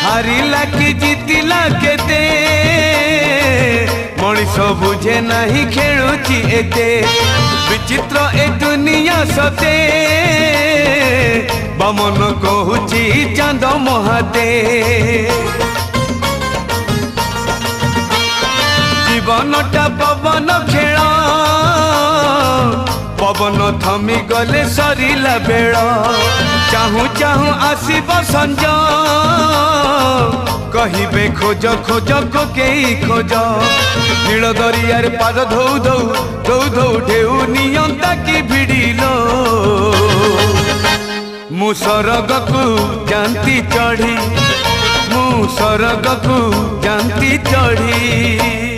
हारिला कि जीतिला केते मनीष बुझे नहीं खेलुची एते विचित्र ए दुनिया सते बमन कहूची चांद महाते जीवनटा पवन खेल पवन थमी गले सरिला बेड़ चाहू चाहू आसीब संज कहिबे खोज खोज कोके खोज नील दरियार पाद धौ धौ धौ धौ ढेउ नियंता की भिड़िलो मु सरगकु जानती चढ़ी मु सरगकु जानती चढ़ी।